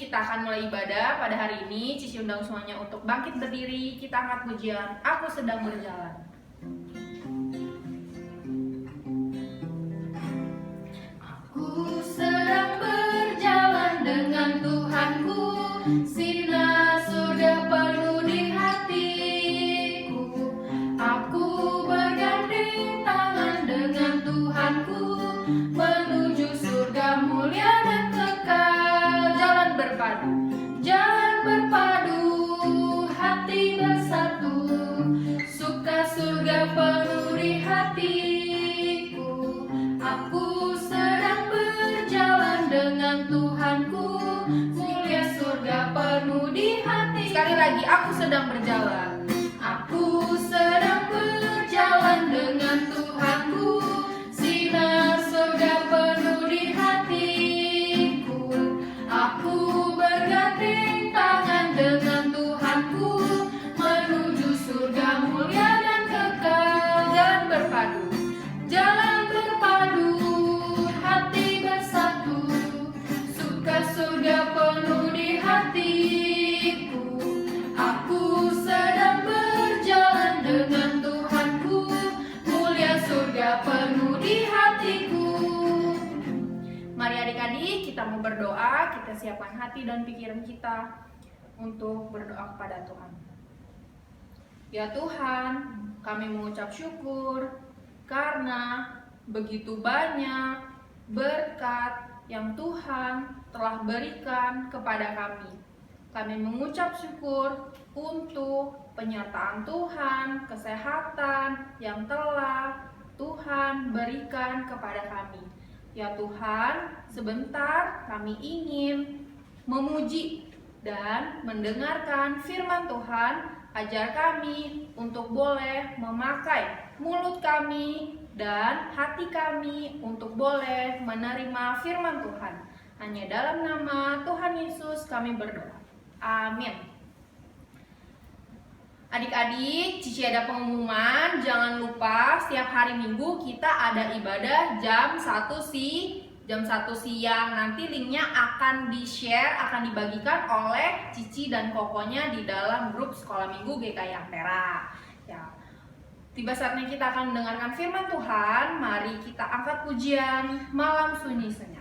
kita akan mulai ibadah pada hari ini. Cici undang semuanya untuk bangkit berdiri. Kita angkat pujian, Aku Sedang Berjalan. Aku sedang berjalan dengan Tuhanku, sinar surga penuh di hatiku. Aku bergandeng tangan dengan Tuhanku, menuju surga mulia dan kekal. Jalan berpadu, hati bersatu, suka surga penuh di hatiku. Aku sedang berjalan dengan Tuhanku, mulia surga penuh di hati. Sekali lagi, aku sedang berjalan. Aku sedang berjalan dengan Tuhanku, sinar surga penuh di hatiku. Aku bergandeng tangan dengan Tuhanku, menuju surga mulia dan kekal. Jalan berpadu, hati bersatu, suka surga penuh di hatiku. Aku sedang berjalan dengan Tuhanku, mulia surga penuh di hatiku. Mari adik-adik, kita mau berdoa. Kita siapkan hati dan pikiran kita untuk berdoa kepada Tuhan. Ya Tuhan, kami mengucap syukur karena begitu banyak berkat yang Tuhan telah berikan kepada kami. Kami mengucap syukur untuk penyertaan Tuhan, kesehatan yang telah Tuhan berikan kepada kami. Ya Tuhan, sebentar kami ingin memuji dan mendengarkan firman Tuhan. Ajar kami untuk boleh memakai mulut kami dan hati kami untuk boleh menerima firman Tuhan. Hanya dalam nama Tuhan Yesus kami berdoa. Amin. Adik-adik, Cici ada pengumuman. Jangan lupa setiap hari Minggu kita ada ibadah jam 1 siang. Nanti linknya akan di-share, akan dibagikan oleh Cici dan Kokonya di dalam grup Sekolah Minggu GKI Ampera. Ya. Tiba saatnya kita akan mendengarkan firman Tuhan. Mari kita angkat pujian Malam Sunyi Senyap.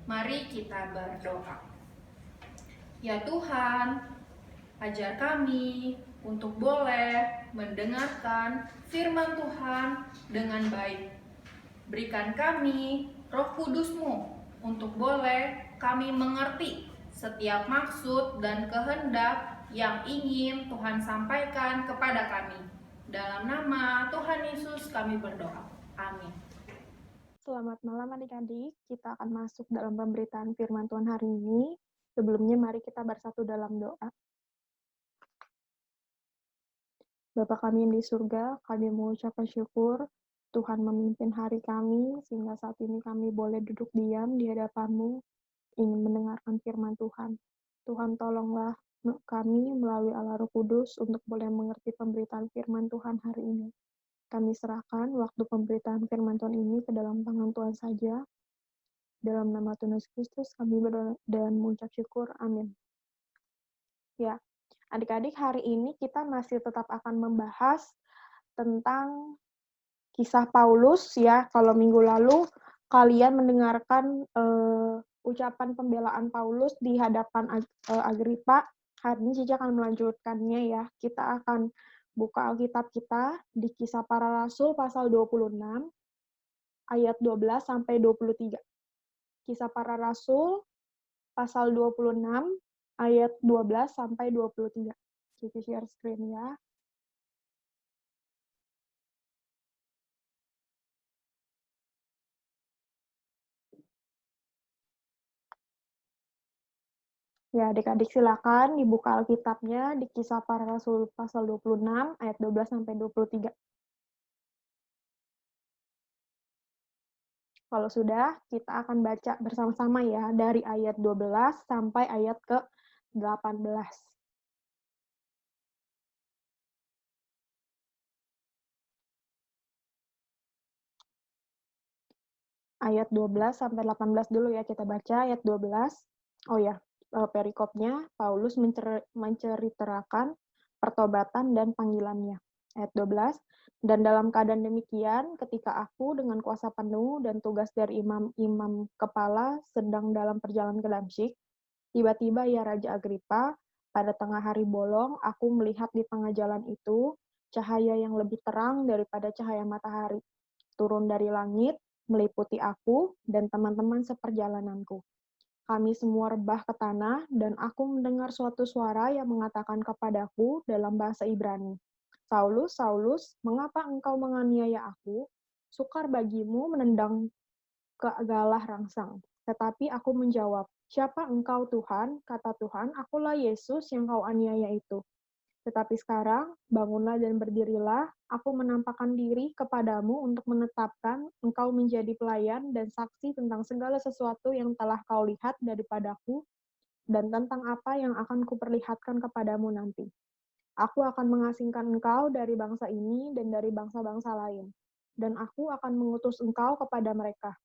Mari kita berdoa. Ya Tuhan, ajar kami untuk boleh mendengarkan firman Tuhan dengan baik. Berikan kami Roh Kudus-Mu untuk boleh kami mengerti setiap maksud dan kehendak yang ingin Tuhan sampaikan kepada kami. Dalam nama Tuhan Yesus kami berdoa. Amin. Selamat malam adik-adik, kita akan masuk dalam pemberitaan firman Tuhan hari ini. Sebelumnya mari kita bersatu dalam doa. Bapa kami yang di surga, kami mengucapkan syukur Tuhan memimpin hari kami, sehingga saat ini kami boleh duduk diam di hadapan-Mu, ingin mendengarkan firman Tuhan. Tuhan tolonglah kami melalui Allah Roh Kudus untuk boleh mengerti pemberitaan firman Tuhan hari ini. Kami serahkan waktu pemberitaan firman Tuhan ini ke dalam tangan Tuhan saja. Dalam nama Tuhan Yesus Kristus kami berdoa dan mengucap syukur. Amin. Ya, adik-adik, hari ini kita masih tetap akan membahas tentang kisah Paulus ya. Kalau minggu lalu kalian mendengarkan ucapan pembelaan Paulus di hadapan Agripa, hari ini Cici akan melanjutkannya ya. Kita akan buka Alkitab kita di Kisah Para Rasul pasal 26 ayat 12 sampai 23. Kisah Para Rasul pasal 26 ayat 12 sampai 23. Cici share screen ya. Ya, adik-adik silakan dibuka Alkitabnya di Kisah Para Rasul pasal 26 ayat 12 sampai 23. Kalau sudah, kita akan baca bersama-sama ya dari ayat 12 sampai ayat ke-18. Ayat 12 sampai 18 dulu ya, kita baca ayat 12. Oh ya, perikopnya Paulus menceritakan pertobatan dan panggilannya. Ayat 12. Dan dalam keadaan demikian, ketika aku dengan kuasa penuh dan tugas dari imam-imam kepala sedang dalam perjalanan ke Damsyik, tiba-tiba ya Raja Agripa, pada tengah hari bolong, aku melihat di tengah jalan itu cahaya yang lebih terang daripada cahaya matahari, turun dari langit, meliputi aku dan teman-teman seperjalananku. Kami semua rebah ke tanah, dan aku mendengar suatu suara yang mengatakan kepadaku dalam bahasa Ibrani, Saulus, Saulus, mengapa engkau menganiaya aku? Sukar bagimu menendang ke galah rangsang. Tetapi aku menjawab, siapa engkau Tuhan? Kata Tuhan, akulah Yesus yang kau aniaya itu. Tetapi sekarang, bangunlah dan berdirilah, aku menampakkan diri kepadamu untuk menetapkan engkau menjadi pelayan dan saksi tentang segala sesuatu yang telah kau lihat daripadaku, dan tentang apa yang akan kuperlihatkan kepadamu nanti. Aku akan mengasingkan engkau dari bangsa ini dan dari bangsa-bangsa lain, dan aku akan mengutus engkau kepada mereka.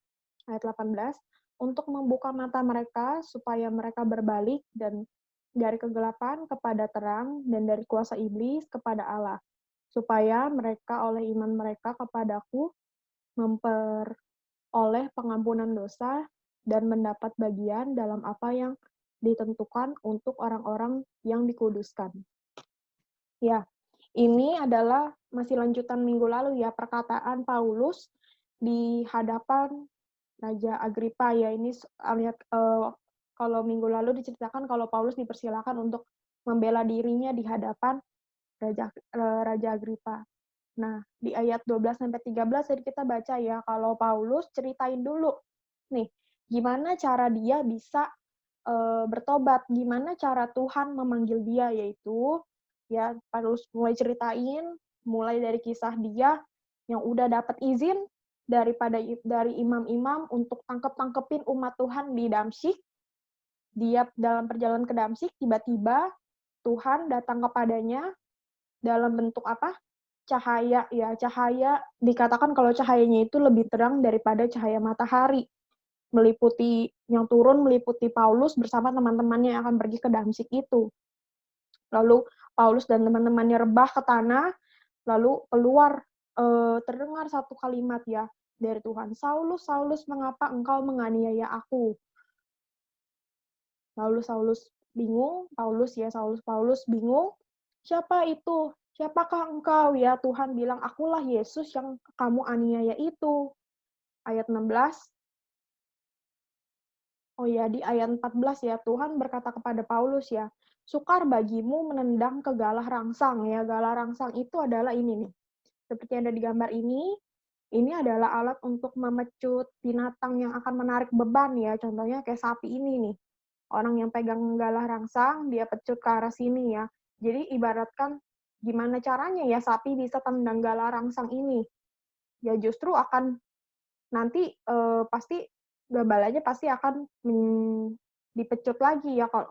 Ayat 18, untuk membuka mata mereka supaya mereka berbalik dan dari kegelapan kepada terang dan dari kuasa iblis kepada Allah, supaya mereka oleh iman mereka kepadaku memperoleh pengampunan dosa dan mendapat bagian dalam apa yang ditentukan untuk orang-orang yang dikuduskan. Ya, ini adalah masih lanjutan minggu lalu ya, perkataan Paulus di hadapan Raja Agripa ya. Ini lihat kalau minggu lalu diceritakan kalau Paulus dipersilakan untuk membela dirinya di hadapan Raja Agripa. Nah, di ayat 12 sampai 13 tadi kita baca ya kalau Paulus ceritain dulu nih gimana cara dia bisa bertobat, gimana cara Tuhan memanggil dia, yaitu ya Paulus mulai ceritain mulai dari kisah dia yang udah dapat izin dari imam-imam untuk tangkepin umat Tuhan di Damsyik. Dia dalam perjalanan ke Damsyik, tiba-tiba Tuhan datang kepadanya dalam bentuk apa? Cahaya ya, cahaya dikatakan kalau cahayanya itu lebih terang daripada cahaya matahari. Yang turun meliputi Paulus bersama teman-temannya yang akan pergi ke Damsyik itu. Lalu Paulus dan teman-temannya rebah ke tanah, lalu keluar terdengar satu kalimat ya dari Tuhan, Saulus, Saulus, mengapa engkau menganiaya aku? Lalu Saulus bingung, Paulus bingung, siapa itu? Siapakah engkau? Ya Tuhan bilang, akulah Yesus yang kamu aniaya itu. Ayat 16, oh ya, di ayat 14 ya, Tuhan berkata kepada Paulus ya, sukar bagimu menendang ke galah rangsang ya. Galah rangsang itu adalah ini nih. Seperti yang ada di gambar ini adalah alat untuk memecut binatang yang akan menarik beban ya. Contohnya kayak sapi ini nih. Orang yang pegang galah rangsang, dia pecut ke arah sini ya. Jadi ibaratkan gimana caranya ya sapi bisa tendang galah rangsang ini. ya justru akan nanti, pasti balanya pasti akan dipecut lagi ya kalau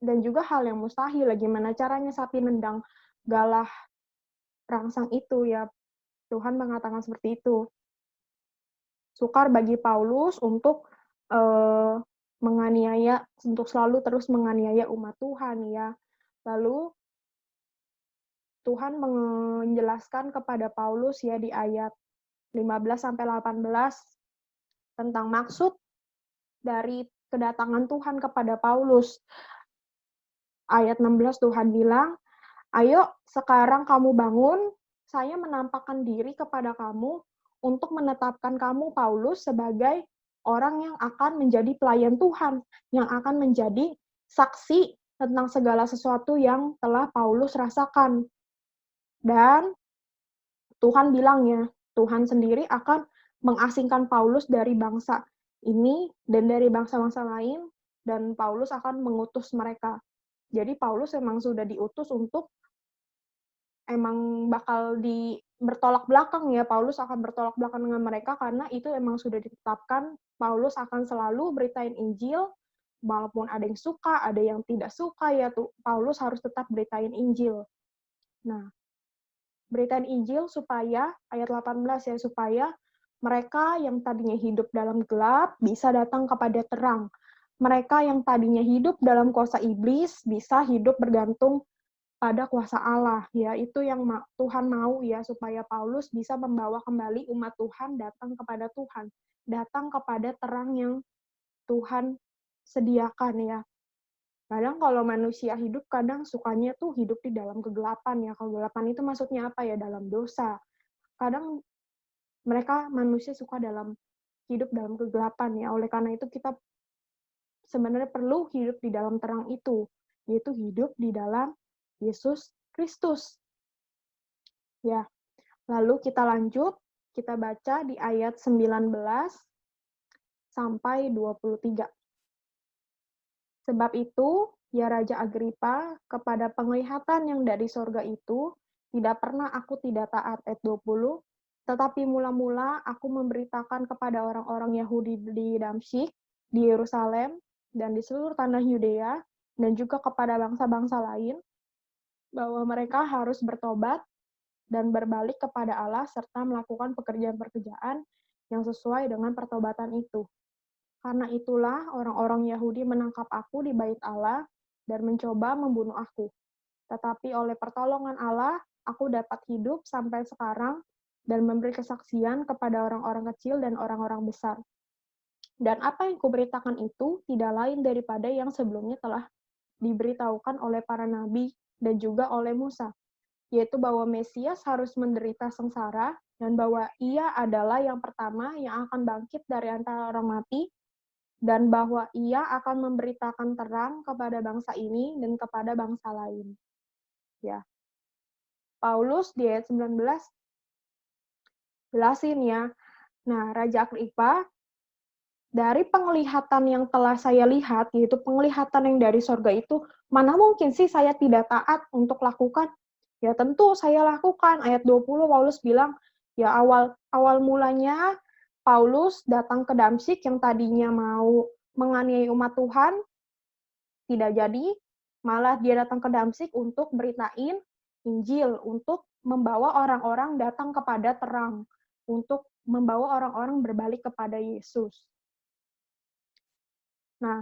dan juga hal yang mustahil lah, gimana caranya sapi nendang galah rangsang itu ya, Tuhan mengatakan seperti itu. Sukar bagi Paulus untuk, eee, menganiaya untuk selalu terus menganiaya umat Tuhan ya. Lalu Tuhan menjelaskan kepada Paulus ya di ayat 15 sampai 18 tentang maksud dari kedatangan Tuhan kepada Paulus. Ayat 16 Tuhan bilang, "Ayo sekarang kamu bangun, saya menampakkan diri kepada kamu untuk menetapkan kamu Paulus sebagai orang yang akan menjadi pelayan Tuhan, yang akan menjadi saksi tentang segala sesuatu yang telah Paulus rasakan." Dan Tuhan bilang ya, Tuhan sendiri akan mengasingkan Paulus dari bangsa ini dan dari bangsa-bangsa lain, dan Paulus akan mengutus mereka. Jadi Paulus memang sudah diutus untuk emang bakal bertolak belakang ya, Paulus akan bertolak belakang dengan mereka karena itu emang sudah ditetapkan, Paulus akan selalu beritain Injil, walaupun ada yang suka, ada yang tidak suka ya tuh, Paulus harus tetap beritain Injil. Nah, beritain Injil supaya, ayat 18 ya, supaya mereka yang tadinya hidup dalam gelap bisa datang kepada terang. Mereka yang tadinya hidup dalam kuasa iblis bisa hidup bergantung pada kuasa Allah ya, itu yang Tuhan mau ya, supaya Paulus bisa membawa kembali umat Tuhan datang kepada Tuhan, datang kepada terang yang Tuhan sediakan ya. Kadang kalau manusia hidup kadang sukanya tuh hidup di dalam kegelapan ya, kegelapan itu maksudnya apa ya, dalam dosa. Kadang manusia suka hidup dalam kegelapan ya, oleh karena itu kita sebenarnya perlu hidup di dalam terang itu, yaitu hidup di dalam Yesus Kristus. Ya, lalu kita lanjut, kita baca di ayat 19 sampai 23. Sebab itu, ya Raja Agripa, kepada penglihatan yang dari sorga itu, tidak pernah aku tidak taat, ayat 20, tetapi mula-mula aku memberitakan kepada orang-orang Yahudi di Damsyik, di Yerusalem, dan di seluruh tanah Yudea, dan juga kepada bangsa-bangsa lain, bahwa mereka harus bertobat dan berbalik kepada Allah serta melakukan pekerjaan-pekerjaan yang sesuai dengan pertobatan itu. Karena itulah orang-orang Yahudi menangkap aku di bait Allah dan mencoba membunuh aku. Tetapi oleh pertolongan Allah, aku dapat hidup sampai sekarang dan memberi kesaksian kepada orang-orang kecil dan orang-orang besar. Dan apa yang kuberitakan itu tidak lain daripada yang sebelumnya telah diberitahukan oleh para nabi dan juga oleh Musa, yaitu bahwa Mesias harus menderita sengsara dan bahwa ia adalah yang pertama yang akan bangkit dari antara orang mati, dan bahwa ia akan memberitakan terang kepada bangsa ini dan kepada bangsa lain. Ya. Paulus di ayat 19 jelasin ya. Nah, Raja Agripa, dari penglihatan yang telah saya lihat, yaitu penglihatan yang dari sorga itu, mana mungkin sih saya tidak taat untuk lakukan? Ya tentu saya lakukan. Ayat 20 Paulus bilang, ya awal mulanya Paulus datang ke Damsyik yang tadinya mau menganiaya umat Tuhan, tidak jadi, malah dia datang ke Damsyik untuk beritain Injil, untuk membawa orang-orang datang kepada terang, untuk membawa orang-orang berbalik kepada Yesus. Nah,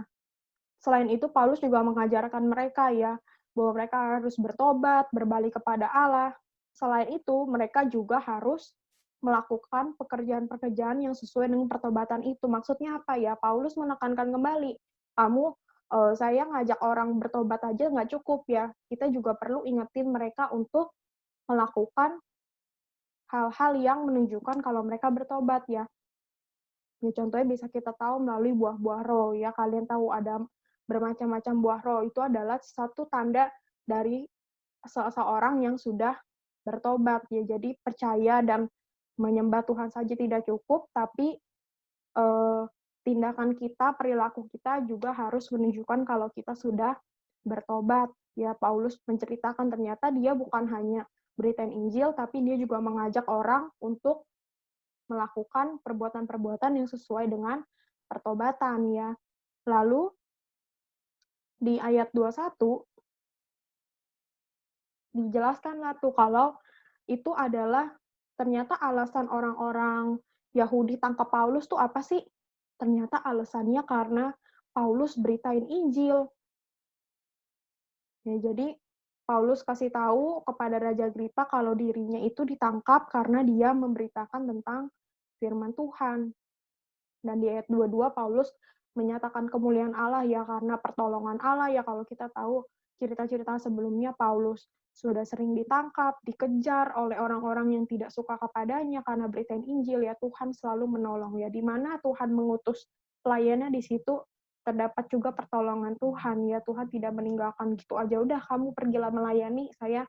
selain itu Paulus juga mengajarkan mereka ya, bahwa mereka harus bertobat, berbalik kepada Allah. Selain itu, mereka juga harus melakukan pekerjaan-pekerjaan yang sesuai dengan pertobatan itu. Maksudnya apa ya? Paulus menekankan kembali, kamu saya ngajak orang bertobat aja nggak cukup ya. Kita juga perlu ingetin mereka untuk melakukan hal-hal yang menunjukkan kalau mereka bertobat ya. Ya contohnya bisa kita tahu melalui buah-buah roh ya. Kalian tahu ada bermacam-macam buah roh. Itu adalah satu tanda dari seseorang yang sudah bertobat ya. Jadi percaya dan menyembah Tuhan saja tidak cukup, tapi tindakan kita, perilaku kita juga harus menunjukkan kalau kita sudah bertobat. Ya, Paulus menceritakan ternyata dia bukan hanya beritain Injil, tapi dia juga mengajak orang untuk melakukan perbuatan-perbuatan yang sesuai dengan pertobatan ya. Lalu di ayat 21 dijelaskanlah tuh kalau itu adalah ternyata alasan orang-orang Yahudi tangkap Paulus tuh apa sih? Ternyata alasannya karena Paulus beritain Injil. Ya, jadi Paulus kasih tahu kepada Raja Agripa kalau dirinya itu ditangkap karena dia memberitakan tentang firman Tuhan. Dan di ayat 22 Paulus menyatakan kemuliaan Allah ya karena pertolongan Allah ya, kalau kita tahu cerita-cerita sebelumnya Paulus sudah sering ditangkap, dikejar oleh orang-orang yang tidak suka kepadanya karena beritain Injil ya, Tuhan selalu menolong ya. Di mana Tuhan mengutus pelayannya di situ terdapat juga pertolongan Tuhan ya. Tuhan tidak meninggalkan gitu aja, udah kamu pergilah melayani, saya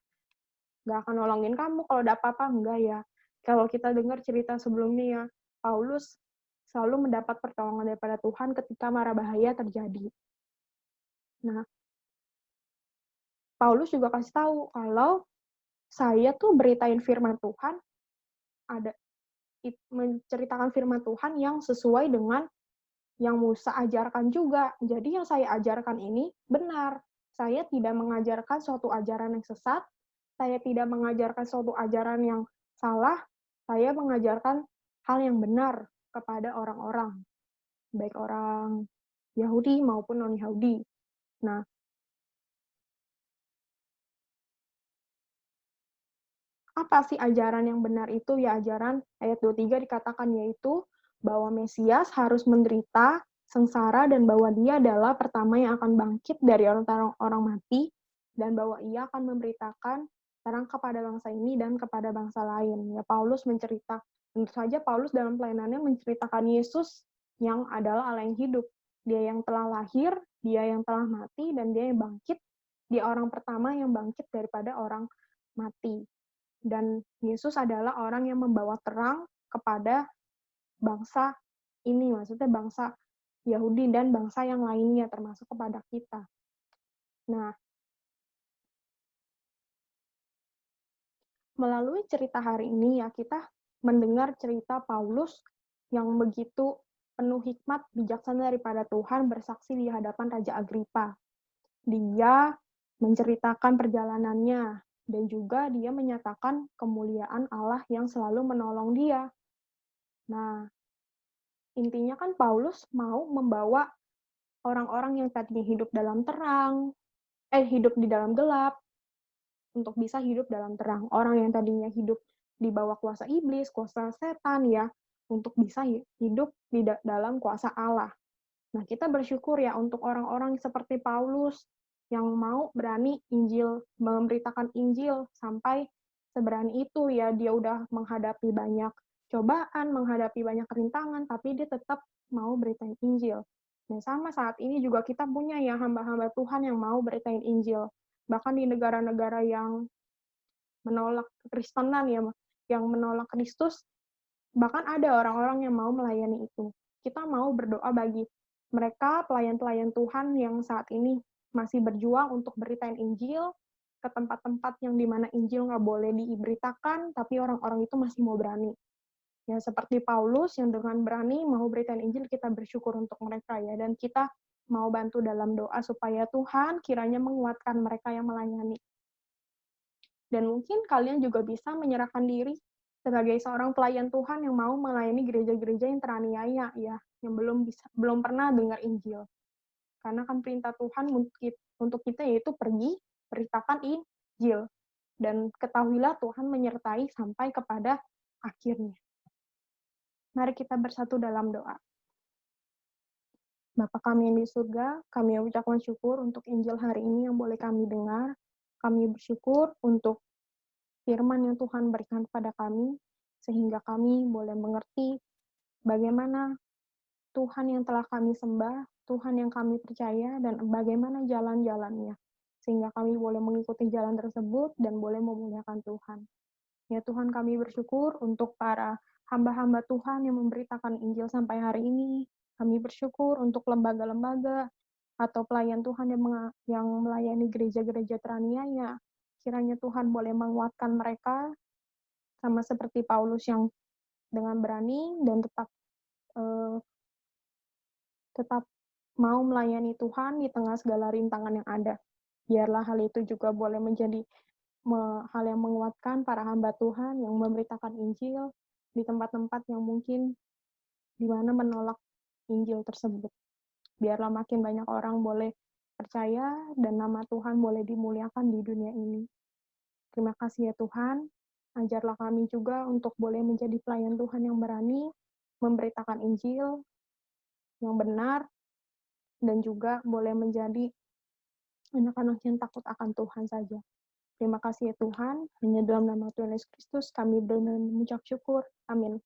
nggak akan nolongin kamu kalau ada apa-apa, enggak ya. Kalau kita dengar cerita sebelumnya ya, Paulus selalu mendapat pertolongan daripada Tuhan ketika mara bahaya terjadi. Nah, Paulus juga kasih tahu kalau saya tuh beritain firman Tuhan, ada menceritakan firman Tuhan yang sesuai dengan yang Musa ajarkan juga. Jadi yang saya ajarkan ini benar. Saya tidak mengajarkan suatu ajaran yang sesat, saya tidak mengajarkan suatu ajaran yang salah, saya mengajarkan hal yang benar kepada orang-orang, baik orang Yahudi maupun non-Yahudi. Nah, apa sih ajaran yang benar itu? Ya ajaran ayat 23 dikatakan yaitu bahwa Mesias harus menderita, sengsara, dan bahwa dia adalah pertama yang akan bangkit dari orang-orang mati, dan bahwa ia akan memberitakan terang kepada bangsa ini dan kepada bangsa lain. Ya, Paulus tentu saja Paulus dalam pelayanannya menceritakan Yesus yang adalah Allah yang hidup. Dia yang telah lahir, dia yang telah mati, dan dia yang bangkit. Dia orang pertama yang bangkit daripada orang mati. Dan Yesus adalah orang yang membawa terang kepada bangsa ini, maksudnya bangsa Yahudi dan bangsa yang lainnya, termasuk kepada kita. Nah, melalui cerita hari ini ya, kita mendengar cerita Paulus yang begitu penuh hikmat, bijaksana daripada Tuhan, bersaksi di hadapan Raja Agripa. Dia menceritakan perjalanannya, dan juga dia menyatakan kemuliaan Allah yang selalu menolong dia. Nah, intinya kan Paulus mau membawa orang-orang yang tadinya hidup dalam terang, hidup di dalam gelap, untuk bisa hidup dalam terang. Orang yang tadinya hidup di bawah kuasa iblis, kuasa setan ya, untuk bisa hidup di dalam kuasa Allah. Nah, kita bersyukur ya untuk orang-orang seperti Paulus yang mau berani memberitakan Injil sampai seberani itu ya, dia udah menghadapi banyak cobaan, menghadapi banyak rintangan, tapi dia tetap mau beritain Injil. Nah, sama saat ini juga kita punya ya hamba-hamba Tuhan yang mau beritain Injil. Bahkan di negara-negara yang menolak Kristenan ya, yang menolak Kristus, bahkan ada orang-orang yang mau melayani itu. Kita mau berdoa bagi mereka, pelayan-pelayan Tuhan yang saat ini masih berjuang untuk beritain Injil ke tempat-tempat yang dimana Injil nggak boleh diberitakan, tapi orang-orang itu masih mau berani. Ya, seperti Paulus yang dengan berani mau beritain Injil, kita bersyukur untuk mereka ya, dan kita mau bantu dalam doa supaya Tuhan kiranya menguatkan mereka yang melayani. Dan mungkin kalian juga bisa menyerahkan diri sebagai seorang pelayan Tuhan yang mau melayani gereja-gereja yang teraniaya ya, yang belum pernah dengar Injil. Karena kan perintah Tuhan untuk kita yaitu pergi, beritakan Injil. Dan ketahuilah Tuhan menyertai sampai kepada akhirnya. Mari kita bersatu dalam doa. Bapa kami yang di surga, kami ucapkan syukur untuk Injil hari ini yang boleh kami dengar. Kami bersyukur untuk firman yang Tuhan berikan kepada kami, sehingga kami boleh mengerti bagaimana Tuhan yang telah kami sembah, Tuhan yang kami percaya, dan bagaimana jalan-jalannya. Sehingga kami boleh mengikuti jalan tersebut dan boleh memuliakan Tuhan. Ya Tuhan, kami bersyukur untuk para hamba-hamba Tuhan yang memberitakan Injil sampai hari ini. Kami bersyukur untuk lembaga-lembaga atau pelayan Tuhan yang melayani gereja-gereja teraniaya. Kiranya Tuhan boleh menguatkan mereka, sama seperti Paulus yang dengan berani dan tetap mau melayani Tuhan di tengah segala rintangan yang ada. Biarlah hal itu juga boleh menjadi hal yang menguatkan para hamba Tuhan yang memberitakan Injil di tempat-tempat yang mungkin di mana menolak Injil tersebut. Biarlah makin banyak orang boleh percaya dan nama Tuhan boleh dimuliakan di dunia ini. Terima kasih ya Tuhan. Ajarlah kami juga untuk boleh menjadi pelayan Tuhan yang berani, memberitakan Injil yang benar, dan juga boleh menjadi anak-anak yang takut akan Tuhan saja. Terima kasih ya Tuhan. Hanya dalam nama Tuhan Yesus Kristus kami benar-benar mengucap syukur. Amin.